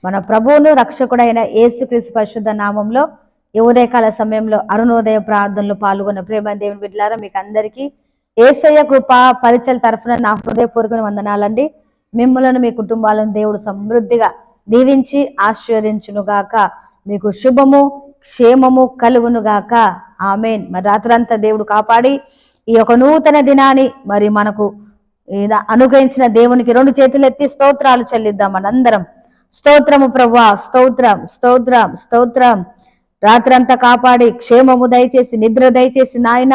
మన ప్రభువును రక్షకుడైన యేసుక్రీస్తు పరిశుద్ధ నామంలో ఈ ఉదయకాల సమయంలో అరుణోదయ ప్రార్థనలో పాల్గొన్న ప్రేమ దేవుని బిడ్డలారా మీకు అందరికీ యేసయ్య కృపా పరిచయ తరఫున నా హృదయపూర్వక వందనాలండి. మిమ్మలను మీ కుటుంబాలను దేవుడు సమృద్ధిగా దీవించి ఆశీర్వదించునుగాక. మీకు శుభము క్షేమము కలుగునుగాక. ఆమేన్. మరి రాత్రంతా దేవుడు కాపాడి ఈ యొక్క నూతన దినాన్ని మరి మనకు అనుగ్రహించిన దేవునికి రెండు చేతులు ఎత్తి స్తోత్రాలు చెల్లిద్దాం మనందరం. స్తోత్రము ప్రభువా, స్తోత్రం స్తోత్రం స్తోత్రం. రాత్రంతా కాపాడి క్షేమము దయచేసి నిద్ర దయచేసి నాయన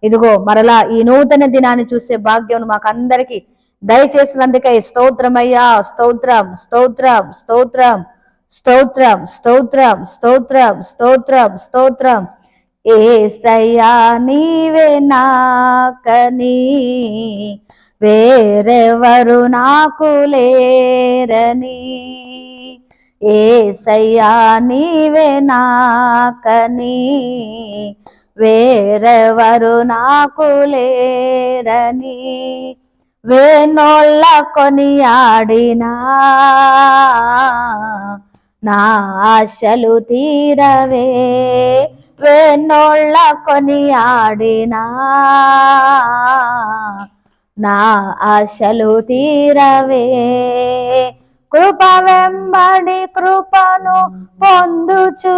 ఇదిగో మరలా ఈ నూతన దినాన్ని చూసే భాగ్యం మాకు అందరికి దయచేసినందుకై స్తోత్రమయ్యా. స్తోత్రం స్తోత్రం స్తోత్రం స్తోత్రం స్తోత్రం స్తోత్రం స్తోత్రం స్తోత్రం. యేసయ్యా నీవే నాకని వేరెవరు నాకు లేరని, యేసయ్యా నీవే నాకని వేరెవరు నాకు లేరని, వేణోళ్ళ కొనియాడినా నా ఆశలు తీరవే, వేణోళ్ళ కొనియాడినా నా ఆశలు తీరవే. కృప వెంబడి కృపను పొందుచు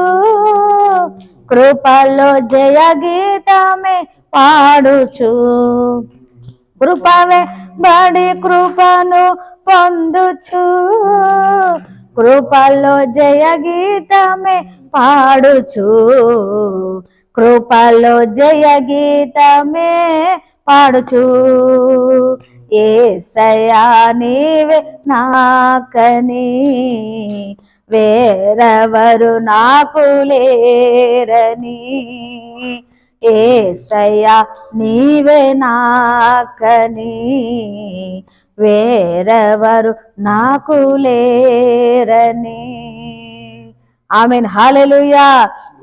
కృపలో జయ గీతమే పాడుచు, కృప వెంబడి కృపను పొందుచు కృపలో జయ గీతమే పాడుచు, కృపలో జయ గీతమే పాడుచు. యేసయ్యా నీవే నాకని వేరెవరు నాకు లేరని, యేసయ్యా నీవే నాకని వేరెవరు నాకు లేరని. ఆమేన్. హల్లెలూయా.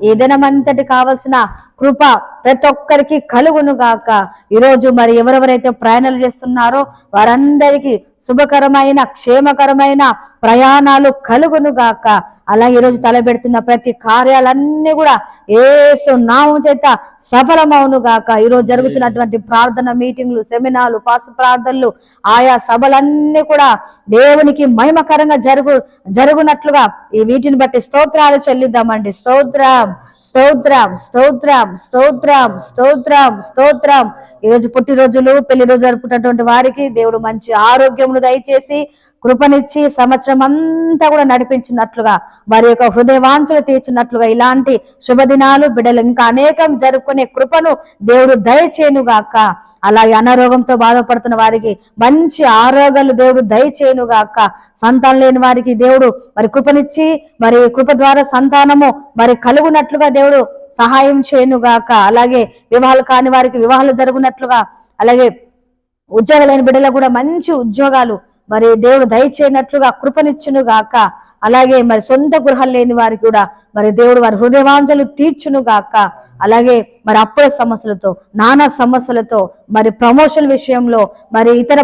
ఈ దినమంతటి కావలసిన కృప ప్రతి ఒక్కరికి కలుగును గాక. ఈరోజు మరి ఎవరెవరైతే ప్రయాణాలు చేస్తున్నారో వారందరికీ శుభకరమైన క్షేమకరమైన ప్రయాణాలు కలుగును గాక. అలాగే ఈరోజు తలబెడుతున్న ప్రతి కార్యాలన్నీ కూడా యేసు నామం చేత సఫలమవును గాక. ఈరోజు జరుగుతున్నటువంటి ప్రార్థన మీటింగ్లు, సెమినార్లు, పాస్ ప్రార్థనలు, ఆయా సభలన్నీ కూడా దేవునికి మహిమకరంగా జరుగునట్లుగా ఈ వీటిని బట్టి స్తోత్రాలు చెల్లిద్దామండి. స్తోత్రం స్తోత్రం స్తోత్రం స్తోత్రం స్తోత్రం స్తోత్రం. ఈరోజు పుట్టినరోజులు పెళ్లి రోజు జరుపుకున్నటువంటి వారికి దేవుడు మంచి ఆరోగ్యమును దయచేసి కృపనిచ్చి సంవత్సరం అంతా కూడా నడిపించినట్లుగా వారి యొక్క హృదయవాంఛలు తీర్చినట్లుగా ఇలాంటి శుభదినాలు బిడ్డలు ఇంకా అనేకం జరుపుకునే కృపను దేవుడు దయచేయునుగాక. అలాగే అనారోగ్యంతో బాధపడుతున్న వారికి మంచి ఆరోగ్యాలు దేవుడు దయచేయునుగాక. సంతానం లేని వారికి దేవుడు మరి కృపనిచ్చి మరి కృప ద్వారా సంతానము మరి కలుగునట్లుగా దేవుడు సహాయం చేయనుగాక. అలాగే వివాహాలు కాని వారికి వివాహాలు జరుగునట్లుగా, అలాగే ఉద్యోగాలు లేని బిడ్డలకు కూడా మంచి ఉద్యోగాలు మరి దేవుడు దయచేయనట్లుగా కృపనిచ్చును గాక. అలాగే మరి సొంత గృహాలు లేని వారికి కూడా మరి దేవుడు వారి హృదయవాంఛలు తీర్చును గాక. అలాగే మరి అప్పుల సమస్యలతో, నానా సమస్యలతో, మరి ప్రమోషన్ విషయంలో, మరి ఇతర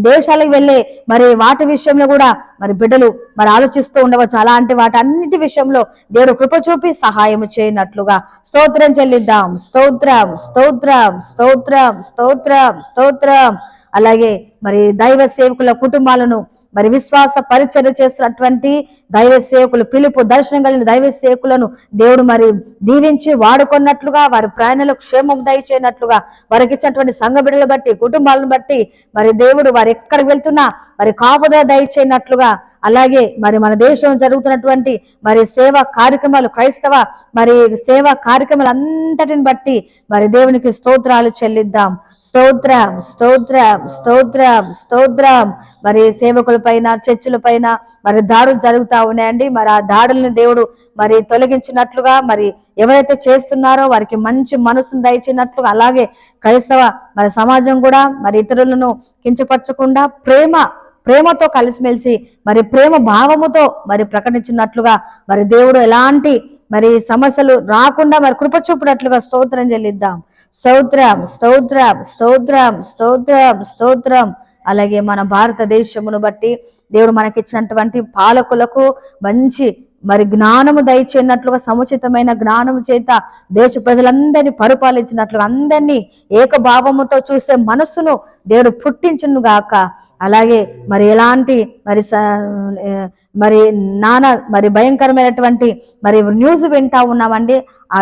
దేశాలకు వెళ్ళే మరి వాటి విషయంలో కూడా మరి బిడ్డలు మరి ఆలోచిస్తూ ఉండవచ్చు. అలాంటి వాటి అన్నిటి విషయంలో దేవుడు కృప చూపి సహాయం చేయనట్లుగా స్తోత్రం చెల్లిద్దాం. స్తోత్రం స్తోత్రం స్తోత్రం స్తోత్రం స్తోత్రం. అలాగే మరి దైవ సేవకుల కుటుంబాలను మరి విశ్వాస పరిచర్య చేస్తున్నటువంటి దైవ సేవకులు, పిలుపు దర్శనం కలిగిన దైవ సేవకులను దేవుడు మరి దీవించి వాడుకున్నట్లుగా, వారి ప్రయాణాలకు క్షేమం దయచేయనట్లుగా, వారికి ఇచ్చినటువంటి సంఘ బిడ్డలు బట్టి, కుటుంబాలను బట్టి మరి దేవుడు వారు ఎక్కడికి వెళ్తున్నా మరి కాపుదల దయచేయనట్లుగా, అలాగే మరి మన దేశంలో జరుగుతున్నటువంటి మరి సేవా కార్యక్రమాలు, క్రైస్తవ మరి సేవా కార్యక్రమాలు అంతటిని బట్టి మరి దేవునికి స్తోత్రాలు చెల్లిద్దాం. స్తోత్రం స్తోత్రం స్తోత్రం స్తోత్రం. మరి సేవకుల పైన, చర్చిల పైన మరి దాడులు జరుగుతూ ఉన్నాయండి. మరి ఆ దాడులను దేవుడు మరి తొలగించినట్లుగా, మరి ఎవరైతే చేస్తున్నారో వారికి మంచి మనసును దయచినట్లుగా, అలాగే క్రైస్తవ మరి సమాజం కూడా మరి ఇతరులను కించపరచకుండా ప్రేమతో కలిసిమెలిసి మరి ప్రేమ భావముతో మరి ప్రకటించినట్లుగా మరి దేవుడు ఎలాంటి మరి సమస్యలు రాకుండా మరి కృప చూపినట్లుగా స్తోత్రం చెల్లిద్దాం. స్తోత్రం స్తోత్రం స్తోత్రం స్తోత్రం స్తోత్రం. అలాగే మన భారతదేశమును బట్టి దేవుడు మనకిచ్చినటువంటి పాలకులకు మంచి మరి జ్ఞానము దయచేయనట్లుగా సముచితమైన జ్ఞానము చేత దేశ ప్రజలందరినీ పరిపాలించినట్లుగా అందరినీ ఏకభావముతో చూసే మనస్సును దేవుడు పుట్టించును గాక. అలాగే మరి ఎలాంటి మరి మరి భయంకరమైనటువంటి మరి న్యూస్ వింటా ఉన్నామండి. ఆ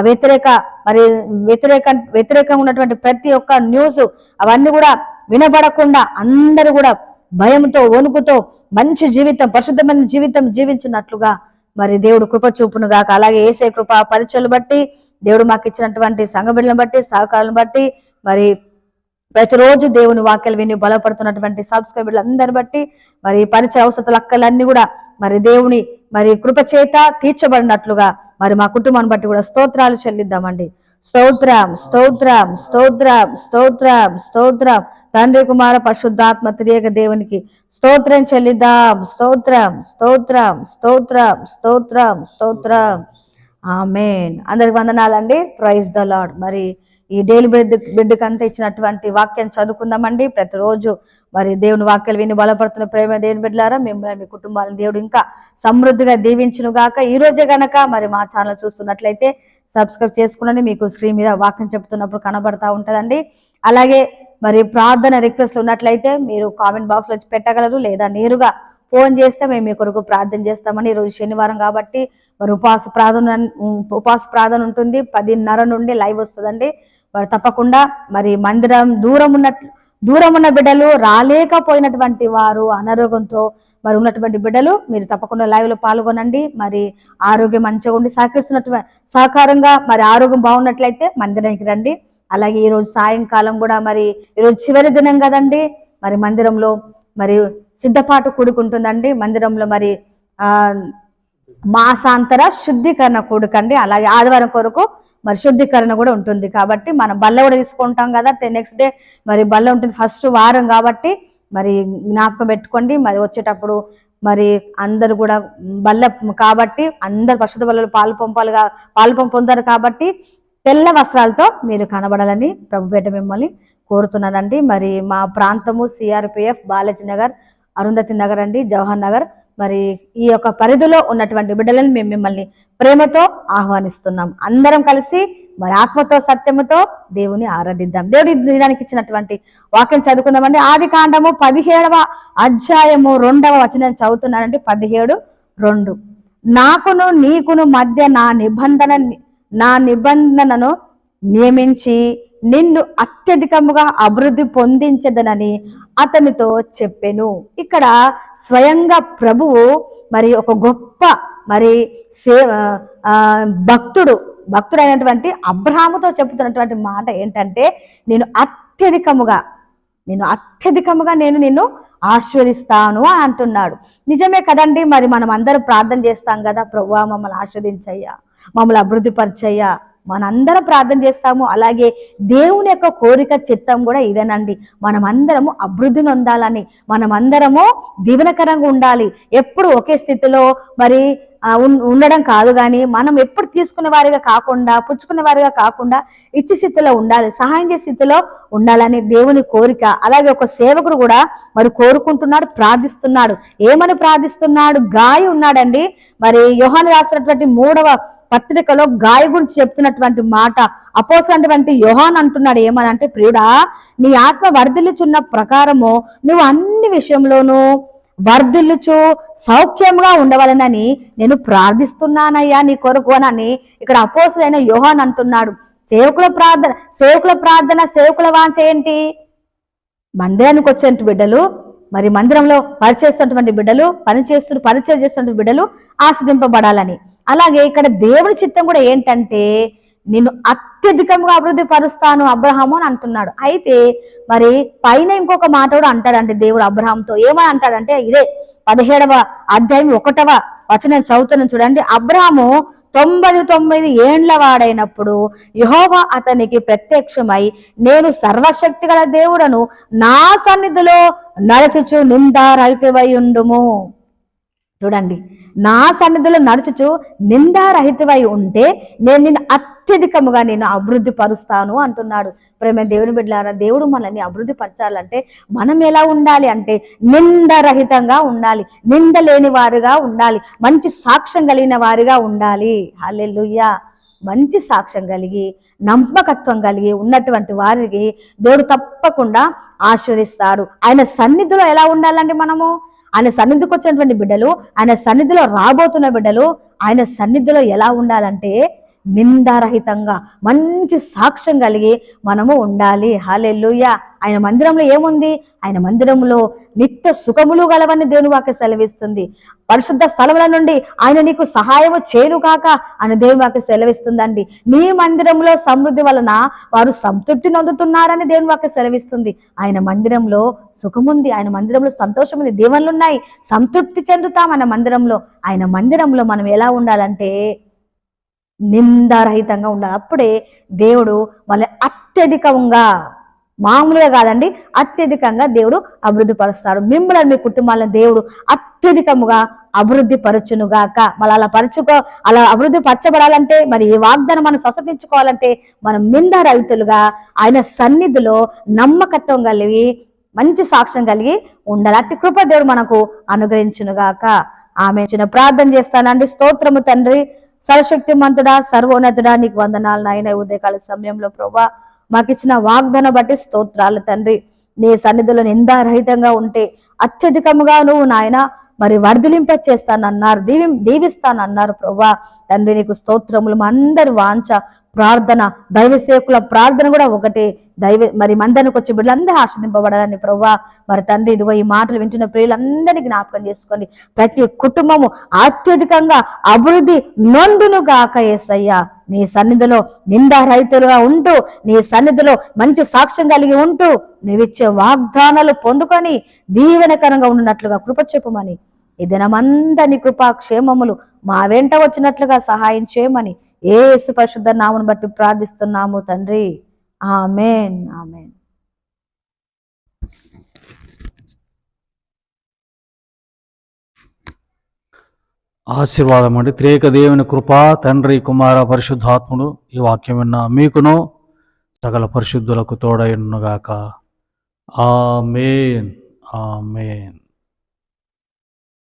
వ్యతిరేకంగా ఉన్నటువంటి ప్రతి ఒక్క న్యూస్ అవన్నీ కూడా వినబడకుండా అందరూ కూడా భయంతో వణుకుతో మంచి జీవితం, పరిశుద్ధమైన జీవితం జీవించినట్లుగా మరి దేవుడు కృప చూపును గాక. అలాగే యేసే కృప పరిచయలు బట్టి దేవుడు మాకు ఇచ్చినటువంటి సంఘ బిడ్డలను బట్టి సహకారాలను బట్టి మరి ప్రతిరోజు దేవుని వాక్యాలు విని బలపడుతున్నటువంటి సబ్స్క్రైబర్లు అందరిని బట్టి మరి పరిచయ అవసరాల అక్కలన్నీ కూడా మరి దేవుని మరి కృప చేత తీర్చబడినట్లుగా మరి మా కుటుంబాన్ని బట్టి కూడా స్తోత్రాలు చెల్లిద్దామండి. స్తోత్రం స్తోత్రం స్తోత్రం స్తోత్రం స్తోత్రం. తండ్రి కుమార పరిశుద్ధాత్మ త్రియేక దేవునికి స్తోత్రం చెల్లిద్దాం. స్తోత్రం స్తోత్రం స్తోత్రం స్తోత్రం స్తోత్రం. ఆమేన్. అందరికి వందనాలండి. Praise the Lord. మరి ఈ డైలీ బిడ్డకి అంతా ఇచ్చినటువంటి వాక్యం చదువుకుందామండి. ప్రతిరోజు మరి దేవుని వాక్యాలు విని బలపడుతున్న ప్రేమ దేవుని బిడ్డలారా, మిమ్మల్ని మీ కుటుంబాలను దేవుడు ఇంకా సమృద్ధిగా దీవించును గాక. ఈ రోజే గనక మరి మా ఛానల్ చూస్తున్నట్లయితే సబ్స్క్రైబ్ చేసుకుని మీకు స్క్రీన్ మీద వాక్యం చెప్తున్నప్పుడు కనబడతా ఉంటుందండి. అలాగే మరి ప్రార్థన రిక్వెస్ట్లు ఉన్నట్లయితే మీరు కామెంట్ బాక్స్లో వచ్చి పెట్టగలరు, లేదా నేరుగా ఫోన్ చేస్తే మేము మీ కొరకు ప్రార్థన చేస్తామని. ఈరోజు శనివారం కాబట్టి మరి ఉపవాస ప్రార్థన ఉంటుంది. 10:30 నుండి లైవ్ వస్తుందండి. మరి తప్పకుండా మరి మందిరం దూరం ఉన్న బిడ్డలు, రాలేకపోయినటువంటి వారు, అనారోగ్యంతో మరి ఉన్నటువంటి బిడ్డలు మీరు తప్పకుండా లైవ్లో పాల్గొనండి. మరి ఆరోగ్యం మంచిగా ఉండి సహకారంగా మరి ఆరోగ్యం బాగున్నట్లయితే మందిరానికి రండి. అలాగే ఈరోజు సాయంకాలం కూడా మరి ఈరోజు చివరి దినం కదండి, మరి మందిరంలో మరి సిద్ధపాటు కూడుకుంటుందండి. మందిరంలో మరి మాసాంతర శుద్ధీకరణ కూడుకండి. అలాగే ఆదివారం కొరకు మరి శుద్ధీకరణ కూడా ఉంటుంది. కాబట్టి మనం బల్ల కూడా తీసుకుంటాం కదా, నెక్స్ట్ డే మరి బల్ల ఉంటుంది. ఫస్ట్ వారం కాబట్టి మరి జ్ఞాపకం పెట్టుకోండి. మరి వచ్చేటప్పుడు మరి అందరు కూడా బల్ల కాబట్టి అందరు పరిశుద్ధ బల్లలో పాలు పొందారు కాబట్టి తెల్ల వస్త్రాలతో మీరు కనబడాలని ప్రభుపేట మిమ్మల్ని కోరుతున్నానండి. మరి మా ప్రాంతము సిఆర్పిఎఫ్, బాలాజీ నగర్, అరుంధతి నగర్ అండి, జవహర్ నగర్. మరి ఈ యొక్క పరిధిలో ఉన్నటువంటి బిడ్డలను మేము మిమ్మల్ని ప్రేమతో ఆహ్వానిస్తున్నాం. అందరం కలిసి మరి ఆత్మతో సత్యముతో దేవుని ఆరాధిద్దాం. దేవుడి దినానికి ఇచ్చినటువంటి వాక్యం చదువుకుందామండి. ఆదికాండము 17వ అధ్యాయము 2వ వచనం చదువుతున్నానండి. 17:2. నాకును నీకును మధ్య నా నిబంధనను నియమించి నిన్ను అత్యధికముగా అభివృద్ధి పొందించదనని అతనితో చెప్పెను. ఇక్కడ స్వయంగా ప్రభువు మరి ఒక గొప్ప మరి భక్తుడైనటువంటి అబ్రహాముతో చెబుతున్నటువంటి మాట ఏంటంటే, నేను అత్యధికముగా నేను నిన్ను ఆశీర్వదిస్తాను అని అంటున్నాడు. నిజమే కదండి. మరి మనం అందరూ ప్రార్థన చేస్తాం కదా, ప్రభువా మమ్మల్ని ఆశీర్వదించయ్యా, మమ్మల్ని అభివృద్ధి పరిచయ్యా, మనందరం ప్రార్థన చేస్తాము. అలాగే దేవుని యొక్క కోరిక చిత్తం కూడా ఇదేనండి. మనమందరము అభివృద్ధి నొందాలని, మనమందరము దీవెనకరంగా ఉండాలి. ఎప్పుడు ఒకే స్థితిలో మరి ఉండడం కాదు, కానీ మనం ఎప్పుడు తీసుకునే వారిగా కాకుండా, పుచ్చుకునే వారిగా కాకుండా ఇచ్చి స్థితిలో ఉండాలి, సహాయం చేసే స్థితిలో ఉండాలని దేవుని కోరిక. అలాగే ఒక సేవకుడు కూడా మరి కోరుకుంటున్నాడు, ప్రార్థిస్తున్నాడు. ఏమని ప్రార్థిస్తున్నాడు? గాయ ఉన్నాడండి. మరి యోహాను రాసినటువంటి 3వ పత్రికలో గాయ గురించి చెప్తున్నటువంటి మాట అపోస్తలుడైనటువంటి యోహాను అంటున్నాడు. ఏమని అంటే, ప్రియుడా, నీ ఆత్మ వర్ధిల్లుచున్న ప్రకారము నువ్వు అన్ని విషయంలోనూ వర్ధిల్లుచు సౌఖ్యంగా ఉండవాలనని నేను ప్రార్థిస్తున్నానయ్యా నీ కొరకు అని ఇక్కడ అపోస్తలుడైన యోహాను అంటున్నాడు. సేవకుల ప్రార్థన సేవకుల వాంఛ ఏంటి? మందిరానికి వచ్చేటువంటి బిడ్డలు, మరి మందిరంలో పరిచయిస్తున్నటువంటి బిడ్డలు, పరిచయం చేస్తున్నటువంటి బిడ్డలు ఆశీర్వదింపబడాలని. అలాగే ఇక్కడ దేవుడి చిత్తం కూడా ఏంటంటే, నిన్ను అత్యధికంగా అభివృద్ధి పరుస్తాను అబ్రహాము అని అంటున్నాడు. అయితే మరి పైన ఇంకొక మాట కూడా అంటాడంటే దేవుడు అబ్రహాంతో. ఏమని అంటాడంటే, ఇదే 17వ అధ్యాయం 1వ వచనం చదువుతున్నాను చూడండి. అబ్రహాము 99 ఏండ్ల వాడైనప్పుడు యెహోవా అతనికి ప్రత్యక్షమై, నేను సర్వశక్తి గల దేవుడను, నా సన్నిధిలో నడచుచు నిందారహితవై ఉండుము. చూడండి, నా సన్నిధిలో నడుచుచు నిందారహితమై ఉంటే నేను నిన్ను అత్యధికముగా నేను అభివృద్ధి పరుస్తాను అంటున్నాడు. ప్రేమ దేవుని బిడ్డలారా, దేవుడు మనల్ని అభివృద్ధి పరచాలంటే మనం ఎలా ఉండాలి అంటే నిందరహితంగా ఉండాలి, నింద లేని వారుగా ఉండాలి, మంచి సాక్ష్యం కలిగిన వారిగా ఉండాలి. హల్లెలూయా. మంచి సాక్ష్యం కలిగి నమ్మకత్వం కలిగి ఉన్నటువంటి వారికి దేవుడు తప్పకుండా ఆశీర్వదిస్తాడు. ఆయన సన్నిధిలో ఎలా ఉండాలంటే మనము, ఆయన సన్నిధికి వచ్చినటువంటి బిడ్డలు, ఆయన సన్నిధిలో రాబోతున్న బిడ్డలు ఆయన సన్నిధిలో ఎలా ఉండాలంటే నిందారహితంగా మంచి సాక్ష్యం కలిగి మనము ఉండాలి. హల్లెలూయా. ఆయన మందిరంలో ఏముంది? ఆయన మందిరంలో నిత్య సుఖములు గలవని దేవుని వాక్యం సెలవిస్తుంది. పరిశుద్ధ స్థలముల నుండి ఆయన నీకు సహాయము చేయును కాక అని దేవుని వాక్యం సెలవిస్తుందండి. నీ మందిరంలో సమృద్ధి వలన వారు సంతృప్తి నొందుతున్నారని దేవుని వాక్యం సెలవిస్తుంది. ఆయన మందిరంలో సుఖముంది, ఆయన మందిరంలో సంతోషం ఉంది, దీవెనలు ఉన్నాయి, సంతృప్తి చెందుతాం ఆయన మందిరంలో. ఆయన మందిరంలో మనం ఎలా ఉండాలంటే నిందారహితంగా ఉండాలి. అప్పుడే దేవుడు వాళ్ళని అత్యధికంగా, మామూలుగా కాదండి, అత్యధికంగా దేవుడు అభివృద్ధి పరుస్తాడు. మిమ్మల్ని మీ కుటుంబాలను దేవుడు అత్యధికముగా అభివృద్ధి పరచునుగాక. మళ్ళీ అలా అభివృద్ధి పరచబడాలంటే, మరి ఈ వాగ్దానం మనం స్వసతించుకోవాలంటే మనం నిందారహితులుగా ఆయన సన్నిధిలో నమ్మకత్వం కలిగి మంచి సాక్ష్యం కలిగి ఉండాలి. అట్టి కృప దేవుడు మనకు అనుగ్రహించునుగాక. ఆమె చిన్న ప్రార్థన చేస్తానండి. స్తోత్రము తండ్రి, సర్వశక్తిమంతుడా, సర్వోన్నతుడా, నీకు వందనాలు నాయన. ఉదయకాల సమయంలో ప్రభా మాకు ఇచ్చిన వాగ్దానం బట్టి స్తోత్రాలు తండ్రి. నీ సన్నిధిలో నిందారహితంగా ఉంటే అత్యధికముగా నువ్వు నాయన మరి వర్ధలింప చేస్తానన్నారు, దీవిస్తానన్నారు ప్రభా తండ్రి. నీకు స్తోత్రములు. మా అందరి వాంఛ ప్రార్థన, దైవ సేవకుల ప్రార్థన కూడా ఒకటే. మరి మందరికి వచ్చి బిడ్డలందరూ ఆశ్రదింపబడాలని ప్రభా మరి తండ్రి, ఇదిగో ఈ మాటలు వింటున్న ప్రియులందరినీ జ్ఞాపకం చేసుకోండి. ప్రతి కుటుంబము అత్యధికంగా అభివృద్ధి నొందును గాక యేసయ్యా. నీ సన్నిధిలో నిందారహితులుగా ఉంటూ, నీ సన్నిధిలో మంచి సాక్ష్యం కలిగి ఉంటూ, నీవిచ్చే వాగ్దానాలు పొందుకొని దీవెనకరంగా ఉన్నట్లుగా కృప చెప్పుమని, ఈ దినమంతా నీ కృపా క్షేమములు మా వెంట వచ్చినట్లుగా సహాయం చేయమని యేసు పరిశుద్ధ నామమును బట్టి ప్రార్థిస్తున్నాము తండ్రి. ఆమేన్, ఆమేన్. ఆశీర్వాదం అండి. త్రేక దేవుని కృప, తండ్రి, కుమార, పరిశుద్ధాత్ముడు ఈ వాక్యం విన్న మీకును సకల పరిశుద్ధులకు తోడైనగాక. ఆమేన్, ఆమేన్.